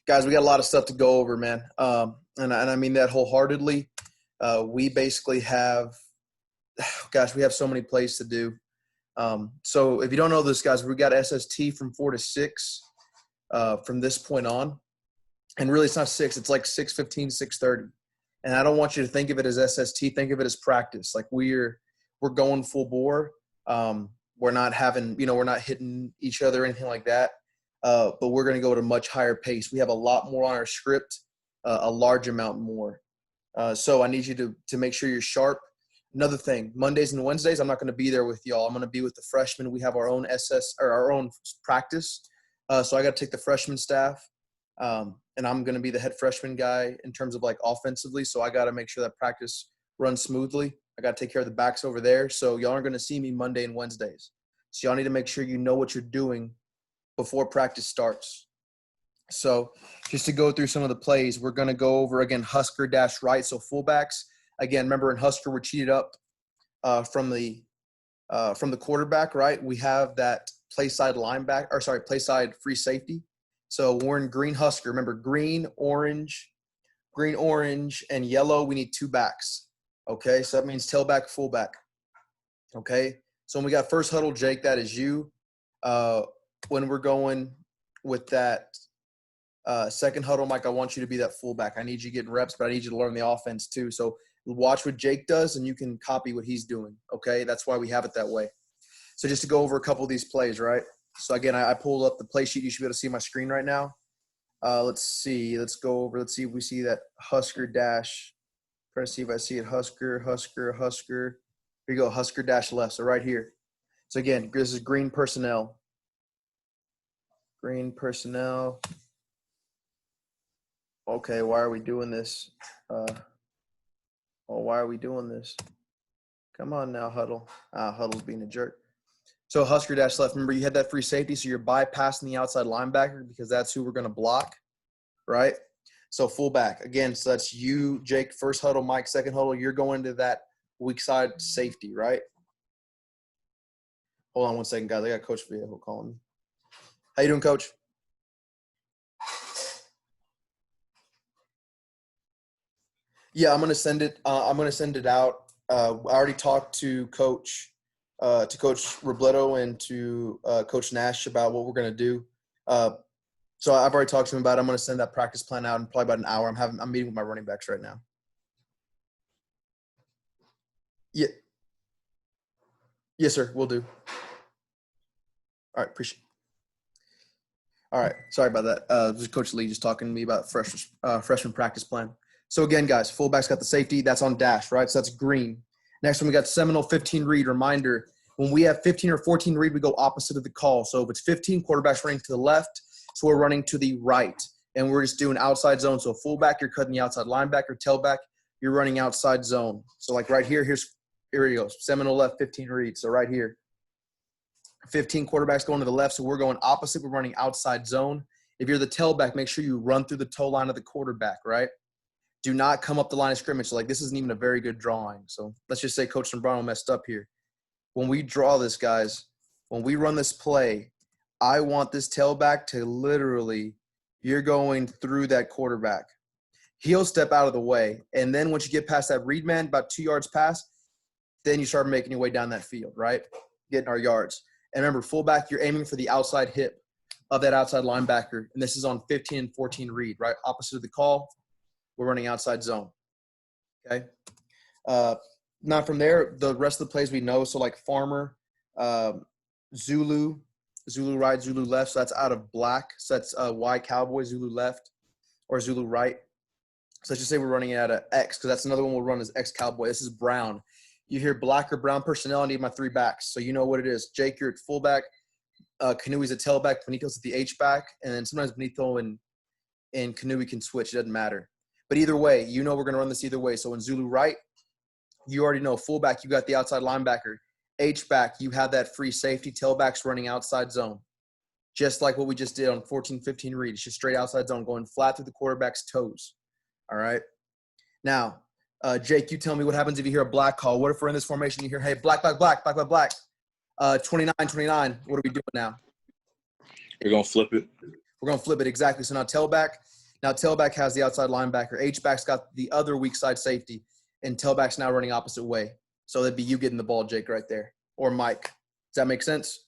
Guys, we got a lot of stuff to go over, man. And I mean that wholeheartedly. We basically have, gosh, we have so many plays to do. So if you don't know this, guys, we got SST from 4 to 6 from this point on. And really, it's not 6. It's like 6:15, 6:30. And I don't want you to think of it as SST. Think of it as practice. Like we're going full bore. We're not having, we're not hitting each other or anything like that. But we're going to go at a much higher pace. We have a lot more on our script, a large amount more. So I need you to make sure you're sharp. Another thing, Mondays and Wednesdays, I'm not going to be there with y'all. I'm going to be with the freshmen. We have our own our own practice. So I got to take the freshman staff. And I'm going to be the head freshman guy in terms of like offensively. So I got to make sure that practice runs smoothly. I got to take care of the backs over there. So y'all aren't going to see me Monday and Wednesdays. So y'all need to make sure you know what you're doing before practice starts. So just to go through some of the plays, we're going to go over, again, Husker dash right. So fullbacks, again, remember in Husker, we're cheated up from the quarterback, right? We have that play side free safety. So we're in green Husker. Remember, green, orange, and yellow, we need 2 backs. Okay, so that means tailback, fullback. Okay, so when we got first huddle, Jake, that is you. When we're going with that second huddle, Mike, I want you to be that fullback. I need you getting reps, but I need you to learn the offense too. So watch what Jake does, and you can copy what he's doing, okay? That's why we have it that way. So just to go over a couple of these plays, right? So, again, I pulled up the play sheet. You should be able to see my screen right now. Let's see. Let's go over. Let's see if we see that Husker dash. Try to see if I see it. Husker. Here you go, Husker dash left. So right here. So, again, this is green personnel. Green personnel. Okay, why are we doing this? Why are we doing this? Come on now, Huddle. Huddle's being a jerk. So Husker dash left, remember you had that free safety, so you're bypassing the outside linebacker because that's who we're going to block, right? So fullback, again, so that's you, Jake, first huddle, Mike, second huddle. You're going to that weak side safety, right? Hold on one second, guys. I got Coach Viejo calling me. How you doing, Coach? Yeah, I'm going to send it. I'm going to send it out. I already talked to Coach Robledo and to Coach Nash about what we're going to do. So I've already talked to him about it. I'm going to send that practice plan out in probably about an hour. I'm meeting with my running backs right now. Yeah. Yes, sir. We'll do. All right. Appreciate it. All right. Sorry about that. This is Coach Lee just talking to me about freshman practice plan. So, again, guys, fullback's got the safety. That's on dash, right? So that's green. Next one, we got Seminole 15 read. Reminder, when we have 15 or 14 read, we go opposite of the call. So if it's 15, quarterback's running to the left, so we're running to the right. And we're just doing outside zone. So fullback, you're cutting the outside linebacker. Tailback, you're running outside zone. So like right here, here he goes. Seminole left, 15 read. So right here, 15 quarterbacks going to the left. So we're going opposite. We're running outside zone. If you're the tailback, make sure you run through the toe line of the quarterback, right? Do not come up the line of scrimmage. So, like, this isn't even a very good drawing. So, let's just say Coach Zambrano messed up here. When we draw this, guys, when we run this play, I want this tailback to literally – you're going through that quarterback. He'll step out of the way. And then once you get past that read man, about 2 yards past, then you start making your way down that field, right? Getting our yards. And remember, fullback, you're aiming for the outside hip of that outside linebacker. And this is on 15 and 14 read, right? Opposite of the call. We're running outside zone, okay? Now from there, the rest of the plays we know. So like Farmer, Zulu right, Zulu left. So that's out of black. So that's Y Cowboy, Zulu left, or Zulu right. So let's just say we're running it out of X because that's another one we'll run as X Cowboy. This is brown. You hear black or brown personnel, I need my 3 backs. So you know what it is. Jake, you're at fullback. Kanui's a tailback. Benito's at the H-back. And then sometimes Benito and Kanui can switch. It doesn't matter. But either way, you know we're going to run this either way. So in Zulu right, you already know fullback, you got the outside linebacker. H-back, you have that free safety. Tailback's running outside zone. Just like what we just did on 14-15 read. It's just straight outside zone going flat through the quarterback's toes. All right? Now, Jake, you tell me what happens if you hear a black call. What if we're in this formation, you hear, hey, black. 29. What are we doing now? We're going to flip it. We're going to flip it exactly. So now tailback has the outside linebacker. H-back's got the other weak side safety, and tailback's now running opposite way. So that'd be you getting the ball, Jake, right there, or Mike. Does that make sense?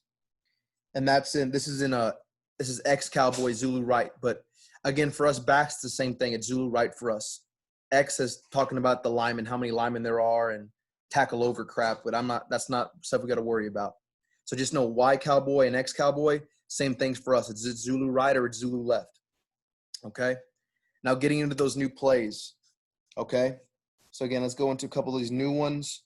And this is ex-Cowboy Zulu right. But again, for us backs, it's the same thing. It's Zulu right for us. X is talking about the linemen, how many linemen there are, and tackle over crap. But that's not stuff we got to worry about. So just know Y Cowboy and X Cowboy, same things for us. It's Zulu right or it's Zulu left. Okay. Now getting into those new plays. Okay. So again, let's go into a couple of these new ones.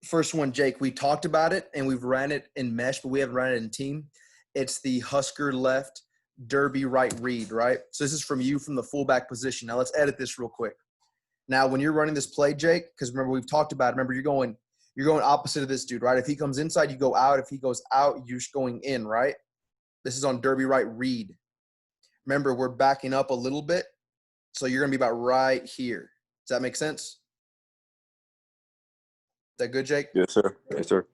First one, Jake, we talked about it and we've ran it in mesh, but we haven't ran it in team. It's the Husker left, Derby right read, right? So this is from you from the fullback position. Now let's edit this real quick. Now, when you're running this play, Jake, because remember we've talked about it. Remember you're going opposite of this dude, right? If he comes inside, you go out. If he goes out, you're going in, right? This is on Derby right read. Remember, we're backing up a little bit, so you're going to be about right here. Does that make sense? Is that good, Jake? Yes, sir. Yes, sir.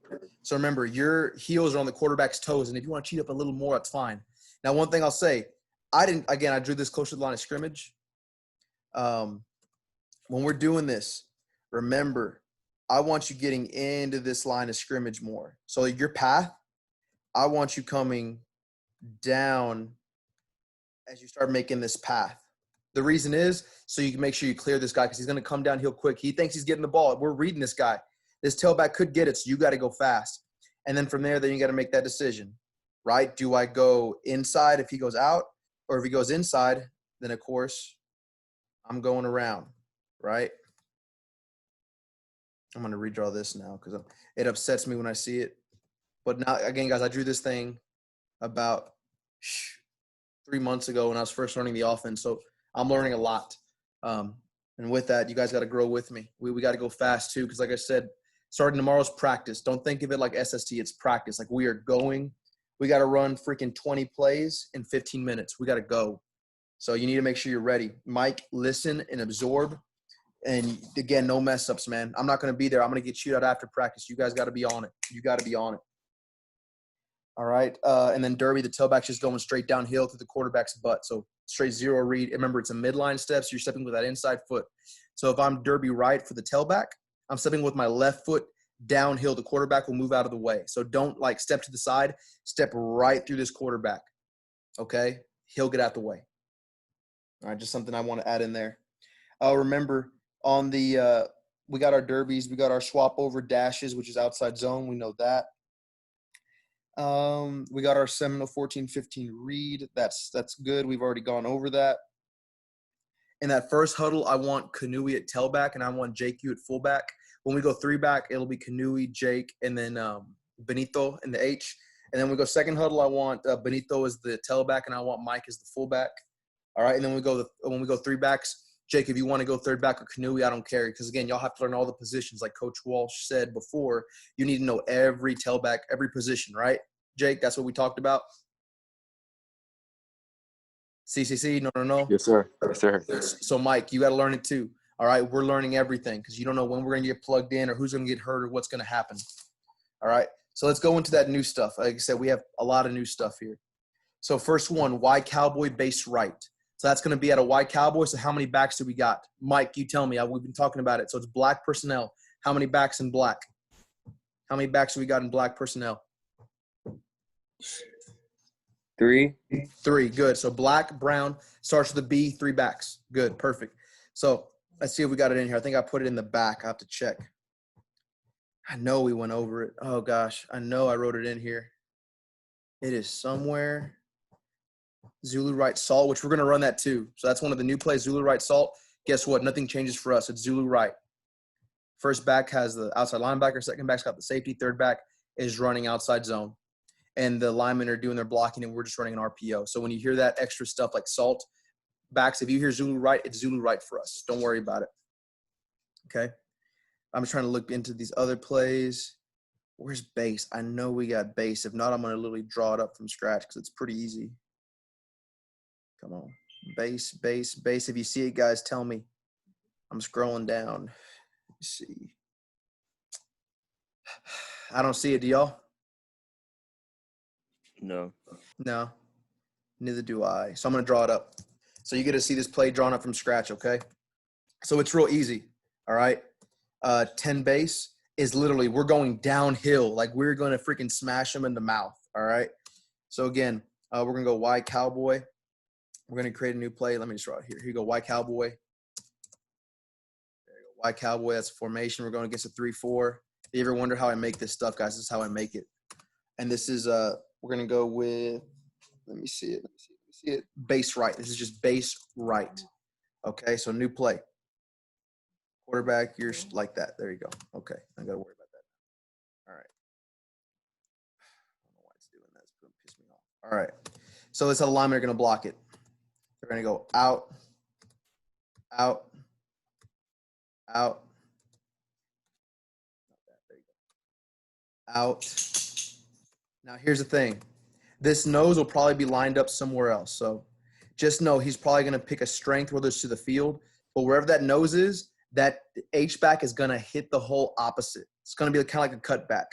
So remember, your heels are on the quarterback's toes, and if you want to cheat up a little more, that's fine. Now, one thing I'll say, I drew this close to the line of scrimmage. When we're doing this, remember, I want you getting into this line of scrimmage more. So your path, I want you coming down as you start making this path. The reason is so you can make sure you clear this guy because he's going to come downhill quick. He thinks he's getting the ball. We're reading this guy. This tailback could get it, so you got to go fast. And then from there, then you got to make that decision, right? Do I go inside if he goes out? Or if he goes inside, then, of course, I'm going around, right? I'm going to redraw this now because it upsets me when I see it. But now, again, guys, I drew this thing about 3 months ago when I was first learning the offense. So I'm learning a lot. And with that, you guys got to grow with me. We got to go fast too because, like I said, starting tomorrow's practice. Don't think of it like SST. It's practice. Like we are going. We got to run freaking 20 plays in 15 minutes. We got to go. So you need to make sure you're ready. Mike, listen and absorb. And, again, no mess-ups, man. I'm not going to be there. I'm going to get you out after practice. You guys got to be on it. You got to be on it. All right. And then Derby, the tailback's just going straight downhill to the quarterback's butt. So straight zero read. Remember, it's a midline step, so you're stepping with that inside foot. So if I'm Derby right for the tailback, I'm stepping with my left foot downhill. The quarterback will move out of the way. So don't, step to the side. Step right through this quarterback, okay? He'll get out the way. All right, just something I want to add in there. Remember, on the we got our derbies, we got our swap over dashes, which is outside zone. We know that. We got our Seminole 14-15 read. That's good. We've already gone over that. In that first huddle, I want Kanui at tailback, and I want Jake at fullback. When we go three back, it'll be Kanui, Jake, and then Benito in the H. And then we go second huddle, I want Benito as the tailback, and I want Mike as the fullback. All right, and then when we go three backs, Jake, if you want to go third back or Kanui, I don't care. Because, again, y'all have to learn all the positions. Like Coach Walsh said before, you need to know every tailback, every position, right? Jake, that's what we talked about? CCC, no. Yes, sir. Yes, sir. So, Mike, you got to learn it too. All right, we're learning everything because you don't know when we're going to get plugged in or who's going to get hurt or what's going to happen. All right, so let's go into that new stuff. Like I said, we have a lot of new stuff here. So first one, Y Cowboy base right. So that's going to be at a Y Cowboy. So how many backs do we got? Mike, you tell me. We've been talking about it. So it's black personnel. How many backs in black? How many backs do we got in black personnel? 3. 3. Good. So black, brown, starts with a B, 3 backs. Good. Perfect. So let's see if we got it in here. I think I put it in the back. I have to check. I know we went over it. Oh, gosh. I know I wrote it in here. It is somewhere. Zulu right salt, which we're going to run that too. So that's one of the new plays, Zulu right salt. Guess what? Nothing changes for us. It's Zulu right. First back has the outside linebacker. Second back's got the safety. Third back is running outside zone. And the linemen are doing their blocking, and we're just running an RPO. So when you hear that extra stuff like salt, backs, if you hear Zulu right, it's Zulu right for us. Don't worry about it. Okay? I'm just trying to look into these other plays. Where's base? I know we got base. If not, I'm going to literally draw it up from scratch because it's pretty easy. Come on. Base. If you see it, guys, tell me. I'm scrolling down. Let's see. I don't see it. Do y'all? No. No. Neither do I. So I'm going to draw it up. So you get to see this play drawn up from scratch, okay? So it's real easy, all right? 10 base is literally we're going downhill. Like we're going to freaking smash them in the mouth, all right? So again, we're going to go Y Cowboy. We're going to create a new play. Let me just draw it here. Here you go, Y Cowboy. There you go, Y Cowboy. That's a formation. We're going against a 3-4. If you ever wonder how I make this stuff, guys, this is how I make it. And this is, we're going to go with, let me see it. Base right. This is just base right. Okay, so new play. Quarterback, you're like that. There you go. Okay, I got to worry about that. All right. I don't know why it's doing that. It's going to piss me off. All right. So this alignment are going to block it. They're going to go out, out, out. There you go. Out. Now here's the thing. This nose will probably be lined up somewhere else. So just know he's probably going to pick a strength, whether it's to the field, but wherever that nose is, that H-back is going to hit the hole opposite. It's going to be kind of like a cutback.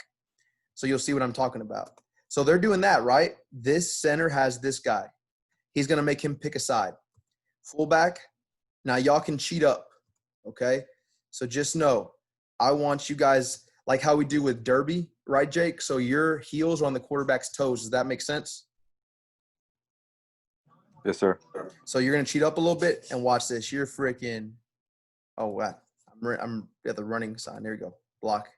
So you'll see what I'm talking about. So they're doing that, right? This center has this guy. He's going to make him pick a side. Fullback, now y'all can cheat up, okay? So just know, I want you guys, like how we do with Derby, right, Jake? So your heels are on the quarterback's toes. Does that make sense? Yes, sir. So you're going to cheat up a little bit and watch this. You're freaking – oh, wow. I'm at the running sign. There you go. Block.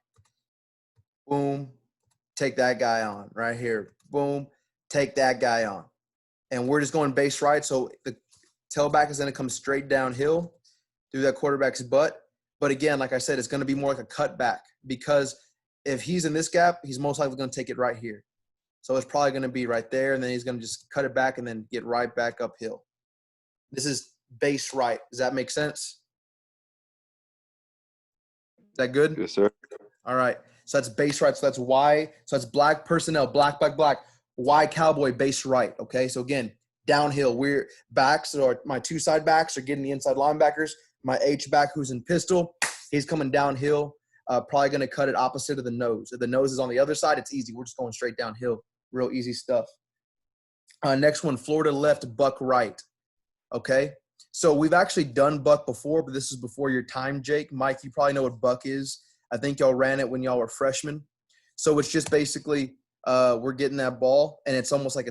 Boom. Take that guy on right here. Boom. Take that guy on. And we're just going base right. So the tailback is going to come straight downhill through that quarterback's butt. But again, like I said, it's going to be more like a cutback because if he's in this gap, he's most likely going to take it right here. So it's probably going to be right there, and then he's going to just cut it back and then get right back uphill. This is base right. Does that make sense? Is that good? Yes, sir. All right. So that's base right. So that's Y. So that's black personnel, black. Y Cowboy, base right. Okay. So again, downhill. We're backs, or my two side backs are getting the inside linebackers. My H back, who's in pistol, he's coming downhill. Probably going to cut it opposite of the nose. If the nose is on the other side, it's easy. We're just going straight downhill. Real easy stuff. Next one, Florida left, buck right. Okay. So we've actually done buck before, but this is before your time, Jake. Mike, you probably know what buck is. I think y'all ran it when y'all were freshmen. So it's just basically we're getting that ball, and it's almost like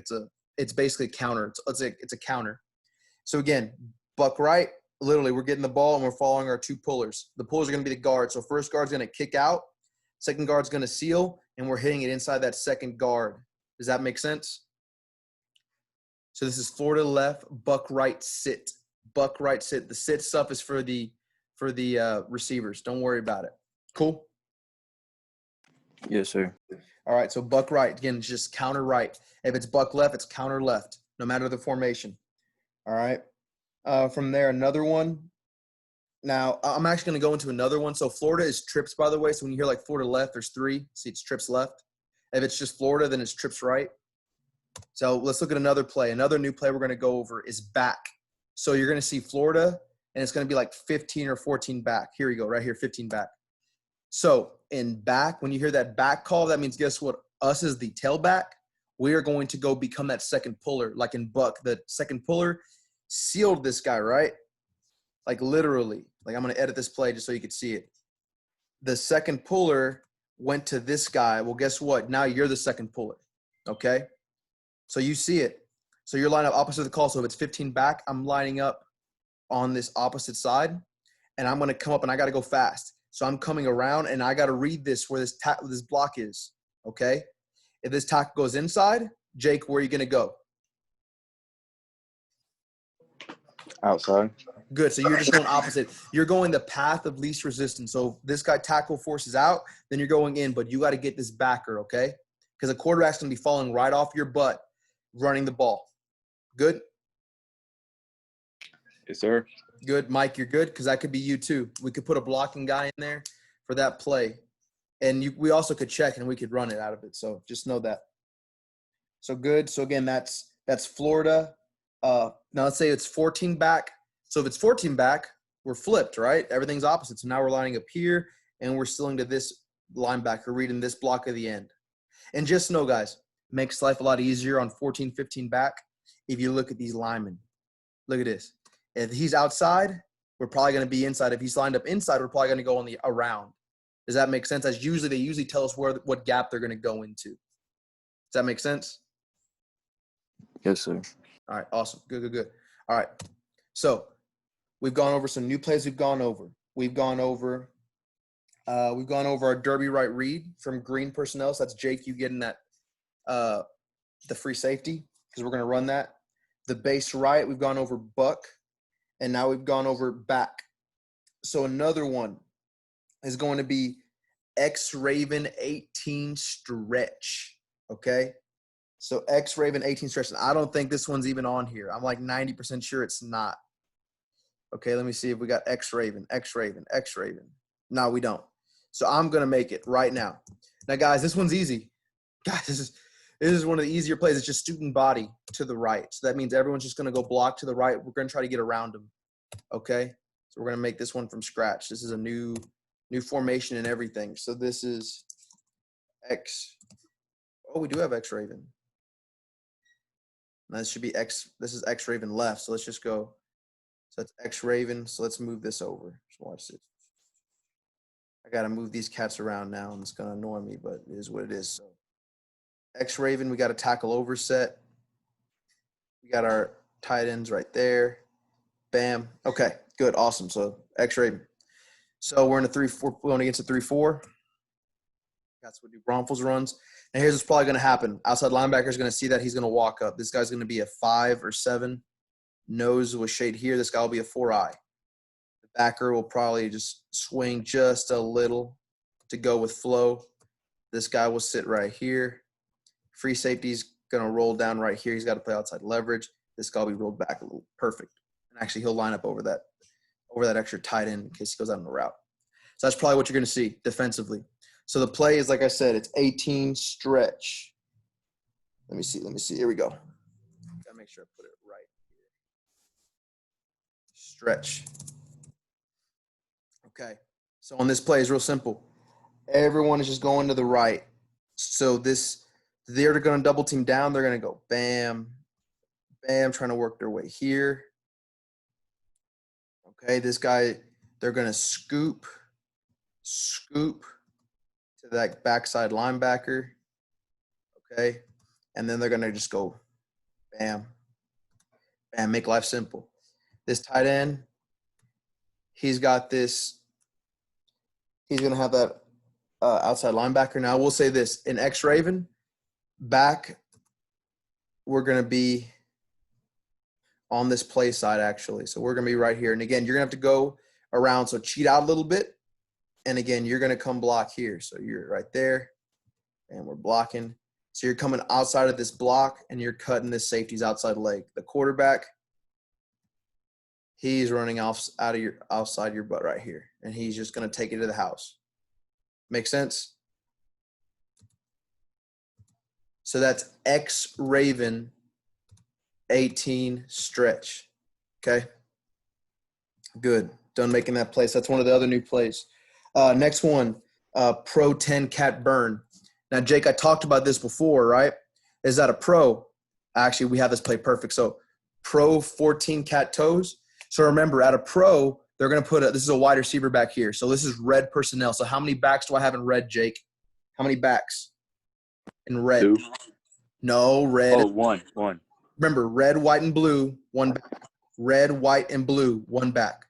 it's basically a counter. It's a counter. So again, buck right, literally we're getting the ball and we're following our two pullers. The pullers are going to be the guard. So first guard's going to kick out, second guard's going to seal, and we're hitting it inside that second guard. Does that make sense? So this is Florida left, buck right, sit. Buck right, sit. The sit stuff is for the receivers. Don't worry about it. Cool? Yes, sir. All right, so buck right. Again, it's just counter right. If it's buck left, it's counter left, no matter the formation. All right. From there, another one. Now, I'm actually going to go into another one. So Florida is trips, by the way. So when you hear like Florida left, there's three. See, it's trips left. If it's just Florida, then it's trips right. So let's look at another play. Another new play we're going to go over is back. So you're going to see Florida, and it's going to be like 15 or 14 back. Here we go, right here, 15 back. So in back, when you hear that back call, that means guess what? Us as the tailback, we are going to go become that second puller. Like in buck, the second puller sealed this guy, right? Like literally. Like I'm going to edit this play just so you can see it. The second puller went to this guy. Well, guess what? Now you're the second puller, okay? So you see it. So you're lining up opposite of the call. So if it's 15 back, I'm lining up on this opposite side, and I'm going to come up, and I got to go fast. So I'm coming around, and I got to read this where this block is, okay? If this tackle goes inside, Jake, where are you going to go? Outside. Good. So you're just going opposite. You're going the path of least resistance. So if this guy tackle forces out, then you're going in, but you got to get this backer, okay? Because the quarterback's going to be falling right off your butt running the ball. Good? Yes, sir. Good. Mike, you're good? Because that could be you too. We could put a blocking guy in there for that play. And we also could check and we could run it out of it. So just know that. So good. So again, that's Florida. Now let's say it's 14 back. So if it's 14 back, we're flipped, right? Everything's opposite. So now we're lining up here and we're stealing to this linebacker, reading this block at the end. And just know, guys, makes life a lot easier on 14, 15 back. if you look at these linemen. Look at this. If he's outside, we're probably going to be inside. If he's lined up inside, we're probably going to go on the around. Does that make sense? They usually tell us what gap they're going to go into. Does that make sense? Yes, sir. All right, awesome. Good. All right. So we've gone over some new plays we've gone over. We've gone over our derby right read from green personnel. So that's Jake, you getting that the free safety, because we're going to run that. The base right, we've gone over buck, and now we've gone over back. So another one is going to be X Raven 18 stretch. Okay. So X Raven 18 stretch. And I don't think this one's even on here. I'm like 90% sure it's not. Okay. Let me see if we got X Raven. No, we don't. So I'm going to make it right now. Now, guys, this one's easy. Guys, this is one of the easier plays. It's just student body to the right. So that means everyone's just going to go block to the right. We're going to try to get around them. Okay. So we're going to make this one from scratch. This is a new formation and everything. So this is X. Oh, we do have X Raven. Now this should be X. This is X Raven left. So let's just go. So that's X Raven. So let's move this over. Just watch this. I got to move these cats around now, and it's going to annoy me, but it is what it is. So X Raven, we got a tackle over set. We got our tight ends right there. Bam. Okay, good. Awesome. So X Raven. So we're in a 3-4, we're going against a 3-4. That's what do Bromfels runs. And here's what's probably going to happen. Outside linebacker is going to see that. He's going to walk up. This guy's going to be a 5 or 7. Nose with shade here. This guy will be a 4-eye. The backer will probably just swing just a little to go with flow. This guy will sit right here. Free safety's going to roll down right here. He's got to play outside leverage. This guy will be rolled back a little. Perfect. And actually, he'll line up over that extra tight end in case he goes out on the route. So that's probably what you're going to see defensively. So the play is, like I said, it's 18 stretch. Let me see. Here we go. Gotta make sure I put it right here. Stretch. Okay. So on this play is real simple. Everyone is just going to the right. So they're going to double team down. They're going to go bam, bam, trying to work their way here. Okay, this guy, they're going to scoop to that backside linebacker. Okay, and then they're going to just go bam, bam, make life simple. This tight end, he's got this. He's going to have that outside linebacker. Now, I will say this. In X Raven, back, we're going to be on this play side, actually. So we're going to be right here. And, again, you're going to have to go around. So cheat out a little bit. And, again, you're going to come block here. So you're right there, and we're blocking. So you're coming outside of this block, and you're cutting this safety's outside leg. The quarterback, he's running outside your butt right here, and he's just going to take it to the house. Make sense? So that's X Raven 18 stretch. Okay? Good. Done making that play. So that's one of the other new plays. Next one, Pro 10 cat burn. Now, Jake, I talked about this before, right? Is that a pro? Actually, we have this play perfect. So Pro 14 cat toes. So remember, at a pro, they're going to put this is a wide receiver back here. So this is red personnel. So how many backs do I have in red, Jake? How many backs in red? 2. No, red. Oh, one. Remember, red, white, and blue, 1 back. Red, white, and blue, 1 back.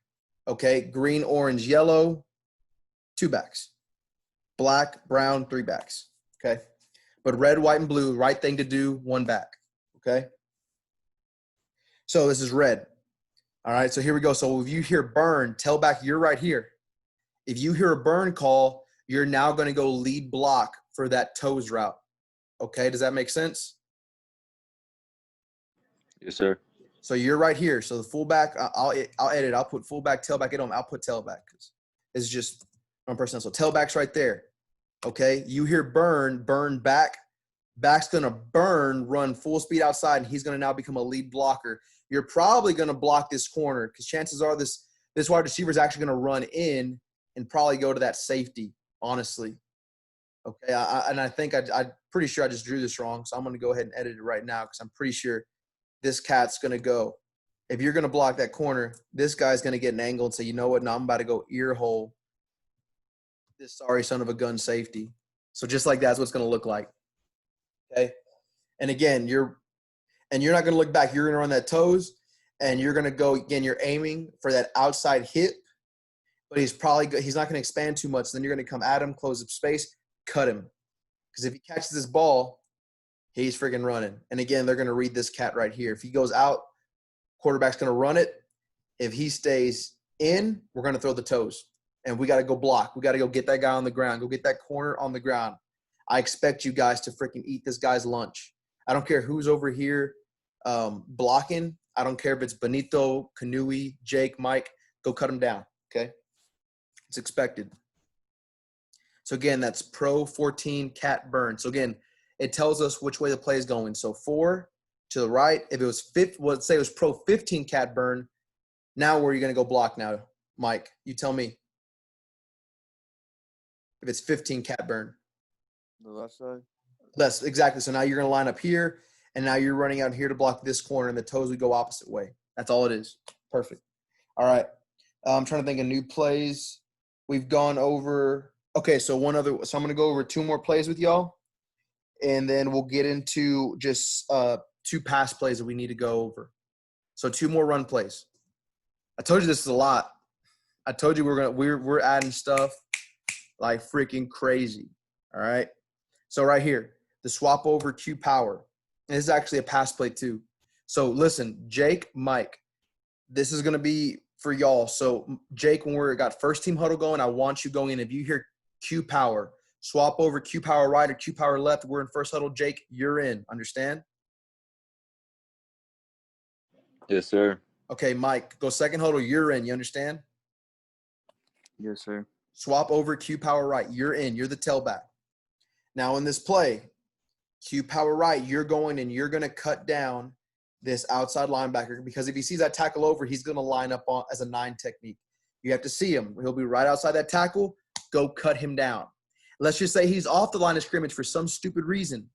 Okay, green, orange, yellow, 2 backs. Black, brown, 3 backs. Okay, but red, white, and blue, right thing to do, 1 back. Okay, so this is red. All right, so here we go. So if you hear burn, tailback, you're right here. If you hear a burn call, you're now going to go lead block for that toes route. Okay, does that make sense? Yes, sir. So you're right here. So the fullback, I'll edit. I'll put fullback, tailback. I'll put tailback because it's just one personnel. So tailback's right there. Okay, you hear burn back. Back's going to burn, run full speed outside, and he's going to now become a lead blocker. You're probably going to block this corner because chances are this wide receiver is actually going to run in and probably go to that safety, honestly. Okay, I think I'm pretty sure I just drew this wrong, so I'm going to go ahead and edit it right now because I'm pretty sure this cat's going to go. If you're going to block that corner, this guy's going to get an angle and say, you know what? Now I'm about to go ear hole this sorry son of a gun safety. So just like that's what it's going to look like. Okay. And again, you're not going to look back. You're going to run that toes, and you're going to go again. You're aiming for that outside hip, but he's not going to expand too much. Then you're going to come at him, close up space, cut him. Because if he catches this ball, he's freaking running. And again, they're going to read this cat right here. If he goes out, quarterback's going to run it. If he stays in, we're going to throw the toes. And we got to go block. We got to go get that guy on the ground. Go get that corner on the ground. I expect you guys to freaking eat this guy's lunch. I don't care who's over here blocking. I don't care if it's Benito, Kanui, Jake, Mike. Go cut him down, okay? It's expected. So, again, that's Pro 14 cat burn. So, again, it tells us which way the play is going. So, 4 to the right. If it was let's say it was Pro 15 cat burn. Now where are you going to go block now, Mike? You tell me. If it's 15 cat burn. The left side? Less, exactly. So now you're going to line up here, and now you're running out here to block this corner, and the toes would go opposite way. That's all it is. Perfect. All right. I'm trying to think of new plays. We've gone over – okay, so I'm going to go over 2 more plays with y'all, and then we'll get into just 2 pass plays that we need to go over. So 2 more run plays. I told you this is a lot. I told you we're adding stuff like freaking crazy. All right. So right here, the swap over Q power. And this is actually a pass play too. So listen, Jake, Mike, this is going to be for y'all. So Jake, when we got first team huddle going, I want you going in. If you hear Q power, swap over Q power right or Q power left. We're in first huddle. Jake, you're in. Understand? Yes, sir. Okay, Mike, go second huddle. You're in. You understand? Yes, sir. Swap over Q power right. You're in. You're the tailback. Now in this play, Q power right, you're going and you're going to cut down this outside linebacker, because if he sees that tackle over, he's going to line up on as a 9 technique. You have to see him. He'll be right outside that tackle. Go cut him down. Let's just say he's off the line of scrimmage for some stupid reason.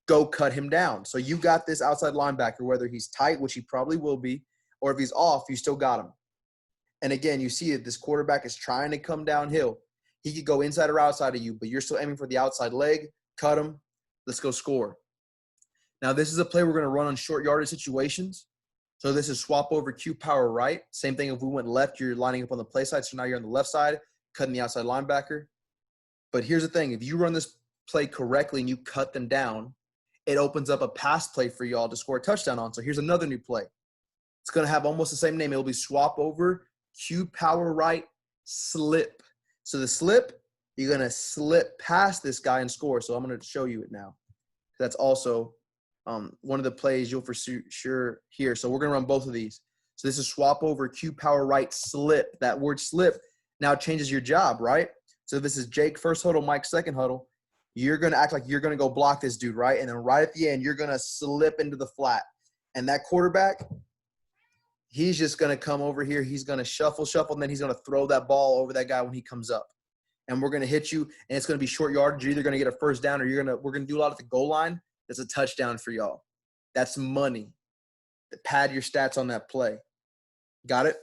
Go cut him down. So you got this outside linebacker, whether he's tight, which he probably will be, or if he's off, you still got him. And again, you see it. This quarterback is trying to come downhill. He could go inside or outside of you, but you're still aiming for the outside leg. Cut him. Let's go score. Now, this is a play we're going to run on short yardage situations. So this is swap over Q power right. Same thing if we went left, you're lining up on the play side. So now you're on the left side, cutting the outside linebacker. But here's the thing. If you run this play correctly and you cut them down, it opens up a pass play for y'all to score a touchdown on. So here's another new play. It's going to have almost the same name. It'll be swap over Q power right slip. So the slip, you're going to slip past this guy and score. So I'm going to show you it now. That's also one of the plays you'll for sure hear. So we're going to run both of these. So this is swap over Q power right slip. That word slip now changes your job, right? So this is Jake first huddle, Mike second huddle. You're going to act like you're going to go block this dude, right? And then right at the end, you're going to slip into the flat. And that quarterback, he's just going to come over here. He's going to shuffle, and then he's going to throw that ball over that guy when he comes up. And we're going to hit you, and it's going to be short yardage. You're either going to get a first down, or we're going to do a lot at the goal line. That's a touchdown for y'all. That's money. Pad your stats on that play. Got it?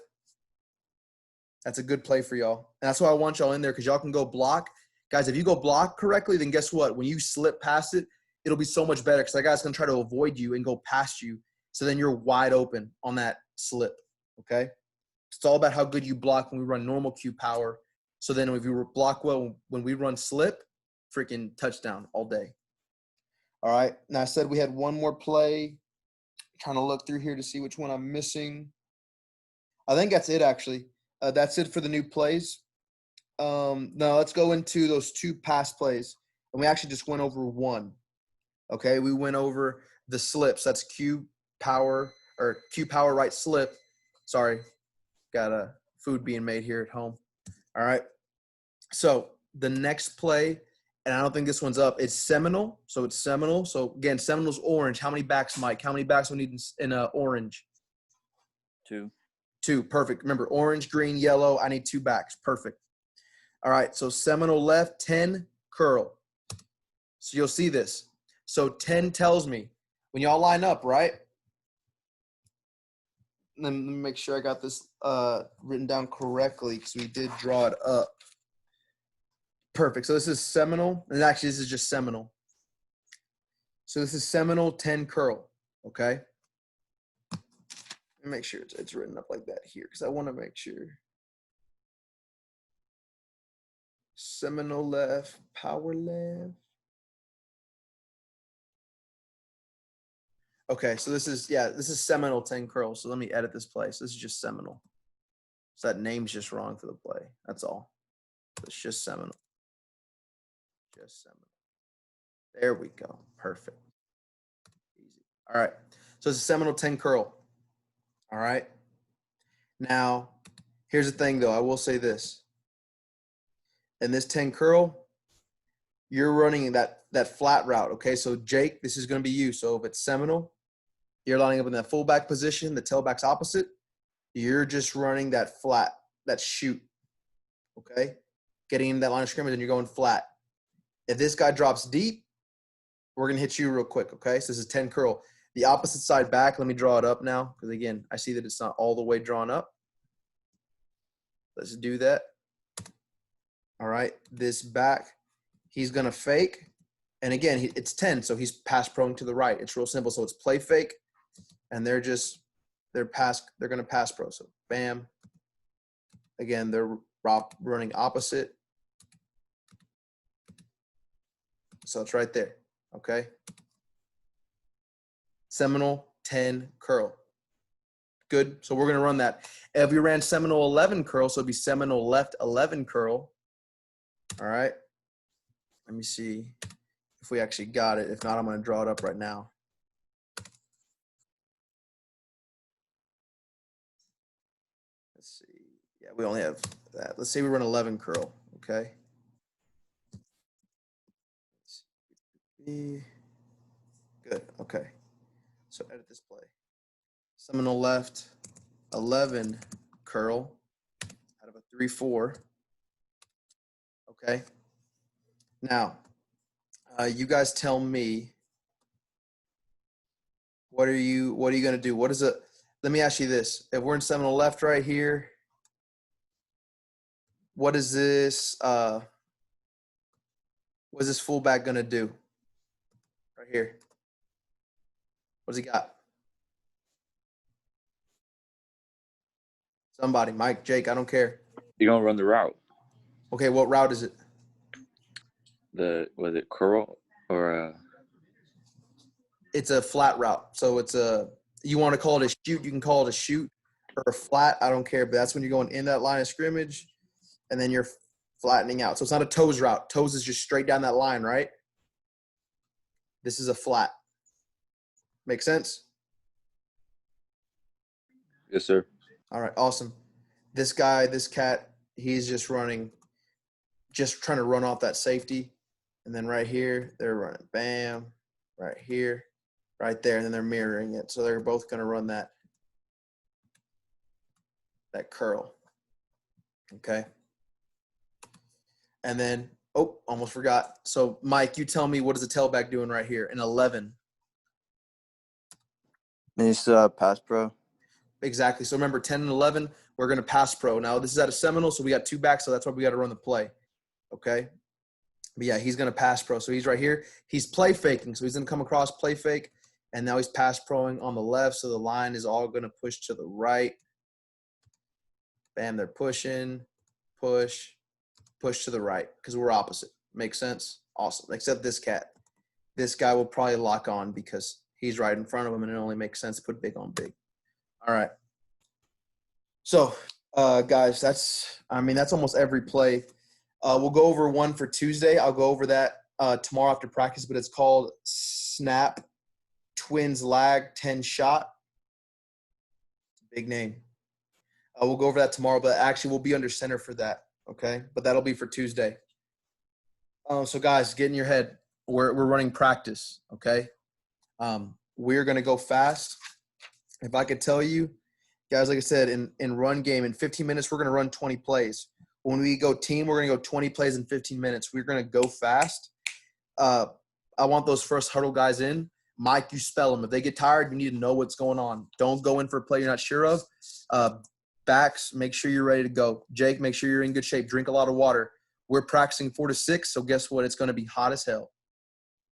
That's a good play for y'all. And that's why I want y'all in there, because y'all can go block. Guys, if you go block correctly, then guess what? When you slip past it, it'll be so much better, because that guy's going to try to avoid you and go past you. So then you're wide open on that slip, okay? It's all about how good you block when we run normal Q power. So then if you block well, when we run slip, freaking touchdown all day. All right. Now I said we had one more play. I'm trying to look through here to see which one I'm missing. I think that's it, actually. That's it for the new plays. Now let's go into those 2 pass plays. And we actually just went over one. Okay. We went over the slips. That's Q power right slip. Sorry. Got a food being made here at home. All right. So the next play, and I don't think this one's up, it's Seminole. So it's Seminole. So again, Seminole's orange. How many backs, Mike? How many backs we need in orange? 2. 2. Perfect. Remember, orange, green, yellow. I need 2 backs. Perfect. All right. So Seminole left, 10 curl. So you'll see this. So 10 tells me when y'all line up, right? let me make sure I got this written down correctly because we did draw it up. Perfect. So this is Seminole, and actually this is just Seminole. So this is Seminole 10 curl, okay? Let me make sure it's written up like that here because I want to make sure. Seminole left, power left. Okay, so this is Seminole 10 curl. So let me edit this play. So this is just Seminole. So that name's just wrong for the play. That's all. It's just Seminole. Just Seminole. There we go. Perfect. Easy. All right. So it's a Seminole 10 curl. All right. Now, here's the thing, though. I will say this. In this 10 curl, you're running that flat route, okay? So, Jake, this is going to be you. So, if it's Seminole, you're lining up in that fullback position, the tailback's opposite. You're just running that flat, that shoot, okay? Getting into that line of scrimmage, and you're going flat. If this guy drops deep, we're going to hit you real quick, okay? So, this is 10 curl. The opposite side back, let me draw it up now because, again, I see that it's not all the way drawn up. Let's do that. All right, this back, he's going to fake. And, again, it's 10, so he's pass prone to the right. It's real simple. So it's play fake, and they're going to pass pro. So, bam. Again, they're running opposite. So it's right there, okay? Seminole 10 curl. Good. So we're going to run that. If we ran Seminole 11 curl, so it'd be Seminole left 11 curl. All right. Let me see if we actually got it. If not, I'm going to draw it up right now. Let's see. Yeah, we only have that. Let's say we run 11 curl. Okay. Good. Okay. So edit this play. Seminole left 11 curl out of a 3-4. Okay. Now, you guys tell me, what are you going to do? What is it? Let me ask you this. If we're in Seminole left right here, what is this fullback going to do? Right here. What does he got? Somebody, Mike, Jake, I don't care. You're going to run the route. Okay, what route is it? Was it curl or It's a flat route. So you want to call it a shoot, you can call it a shoot or a flat, I don't care, but that's when you're going in that line of scrimmage and then you're flattening out. So it's not a toes route. Toes is just straight down that line, right? This is a flat. Make sense? Yes, sir. All right, awesome. This cat, he's just trying to run off that safety. And then right here, they're running bam, right here, right there, and then they're mirroring it. So they're both going to run that curl. Okay. And then, almost forgot. So, Mike, you tell me, what is the tailback doing right here in 11? He's pass pro. Exactly. So remember, 10 and 11, we're going to pass pro. Now, this is at a Seminole, so we got two backs, so that's why we got to run the play. Okay? But, yeah, he's going to pass pro. So he's right here. He's play faking, so he's going to come across play fake, and now he's pass proing on the left, so the line is all going to push to the right. Bam, they're pushing, push to the right because we're opposite. Makes sense? Awesome. Except this cat. This guy will probably lock on because he's right in front of him, and it only makes sense to put big on big. All right. So, guys, that's almost every play. We'll go over one for Tuesday. I'll go over that tomorrow after practice, but it's called snap, twins lag, 10 shot. Big name. We'll go over that tomorrow, but actually we'll be under center for that, okay? But that'll be for Tuesday. So, guys, get in your head. We're running practice, okay? We're going to go fast. If I could tell you, guys, like I said, in run game, in 15 minutes, we're going to run 20 plays. When we go team, we're going to go 20 plays in 15 minutes. We're going to go fast. I want those first huddle guys in. Mike, you spell them. If they get tired, you need to know what's going on. Don't go in for a play you're not sure of. Backs, make sure you're ready to go. Jake, make sure you're in good shape. Drink a lot of water. We're practicing 4 to 6, so guess what? It's going to be hot as hell.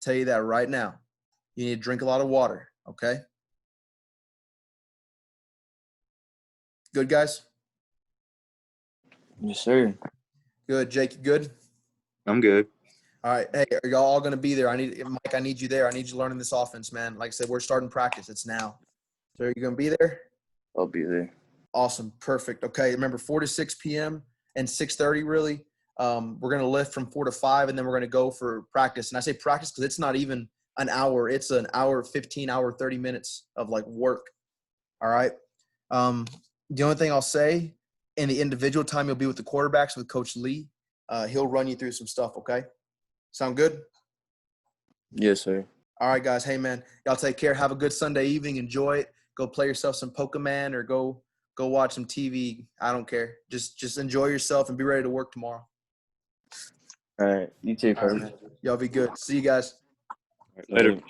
Tell you that right now. You need to drink a lot of water, okay? Good, guys? Yes, sir. Good. Jake, you good? I'm good. All right. Hey, are y'all all going to be there? Mike, I need you there. I need you learning this offense, man. Like I said, we're starting practice. It's now. So are you going to be there? I'll be there. Awesome. Perfect. Okay. Remember 4 to 6 p.m. and 6:30 really. We're going to lift from 4 to 5, and then we're going to go for practice. And I say practice because it's not even an hour. It's an hour, 15 hour, 30 minutes of like work. All right. The only thing I'll say, in the individual time, you'll be with the quarterbacks with Coach Lee. He'll run you through some stuff. Okay. Sound good? Yes, sir. All right, guys. Hey, man, y'all take care. Have a good Sunday evening. Enjoy it. Go play yourself some Pokemon or go watch some TV. I don't care. Just enjoy yourself and be ready to work tomorrow. All right. You too, All right. Y'all be good. See you guys. Later.